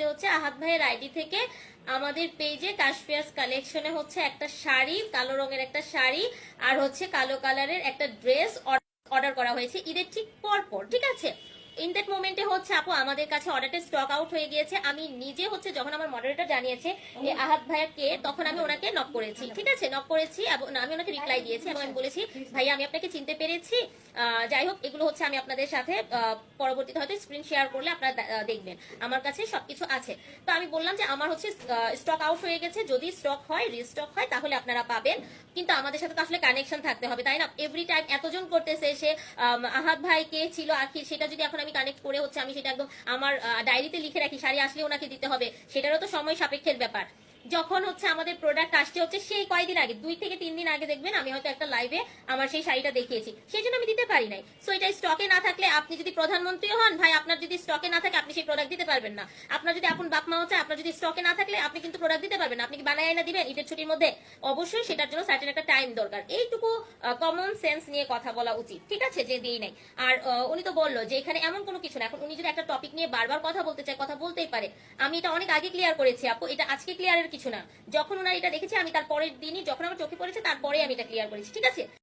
হচ্ছে আহাদ ভাইয়ের আইডি থেকে আমাদের পেজে কাশফিয়াস কালেকশনে হচ্ছে একটা শাড়ি, কালো রঙের একটা শাড়ি আর হচ্ছে কালো কালারের একটা ড্রেস অর্ডার করা হয়েছে ঈদের ঠিক পর পর, ঠিক আছে। ইন দ্যাট মোমেন্টে হচ্ছে আপু আমাদের কাছে অর্ডারটা স্টক আউট হয়ে গিয়েছে। আমি নিজে হচ্ছে যখন আমার মডারেটর জানিয়েছে আহাদ ভাইয়াকে, তখন আমি ওনাকে নক করেছি, ঠিক আছে, নক করেছি এবং আমি ওনাকে রিপ্লাই দিয়েছি এবং আমি বলেছি ভাইয়া আমি আপনাকে চিনতে পেরেছি, যাই হোক এগুলো হচ্ছে আমি আপনাদের সাথে পরবর্তীতে হয়তো স্ক্রিন শেয়ার করলে আপনারা দেখবেন, আমার কাছে সবকিছু আছে। তো আমি বললাম যে আমার হচ্ছে স্টক আউট হয়ে গেছে, যদি স্টক হয় রিস্টক হয় তাহলে আপনারা পাবেন, কিন্তু আমাদের সাথে তো আসলে কানেকশন থাকতে হবে, তাই না? এভরি টাইম এতজন করতেছে সে আহাদ ভাই কে ছিল আখির, সেটা যদি এখন আমি কানেক্ট করে হচ্ছে আমি সেটা একদম আমার ডায়েরিতে লিখে রাখি, শাড়ি আসলে ওনাকে দিতে হবে, সেটারও তো সময় সাপেক্ষের ব্যাপার। যখন হচ্ছে আমাদের প্রোডাক্ট আসছে হচ্ছে সেই কয়দিন আগে, 2 থেকে 3 দিন আগে দেখবেন আমি হয়তো একটা লাইভে আমার সেই শাড়িটা দেখিয়েছি, সেই জন্য আমি দিতে পারি নাই। সো এটা স্টকে না থাকলে, আপনি যদি প্রধানমন্ত্রী হন ভাই, আপনার যদি স্টকে না থাকে আপনি সেই প্রোডাক্ট দিতে পারবেন না। আপনার যদি আপন বাপ মা হচ্ছে, আপনার যদি স্টকে না থাকলে আপনি কিন্তু প্রোডাক্ট দিতে পারবেন না। আপনি কি বানায় না দিবেন ঈদের ছুটির মধ্যে? অবশ্যই সেটার জন্য সার্টেন একটা টাইম দরকার, এইটুকু কমন সেন্স নিয়ে কথা বলা উচিত, ঠিক আছে, যে দিই নাই। আর উনি তো বললো যে এখানে এমন কোনো কিছু না, এখন উনি যদি একটা টপিক নিয়ে বারবার কথা বলতে চায় কথা বলতেই পারে, আমি এটা অনেক আগে ক্লিয়ার করেছি আপু, এটা আজকে ক্লিয়ারের কিছু না। যখন ওনার এটা দেখেছি আমি তার পরের দিনই, যখন আমার চোখে পড়েছে তারপরে আমি এটা ক্লিয়ার করেছি, ঠিক আছে।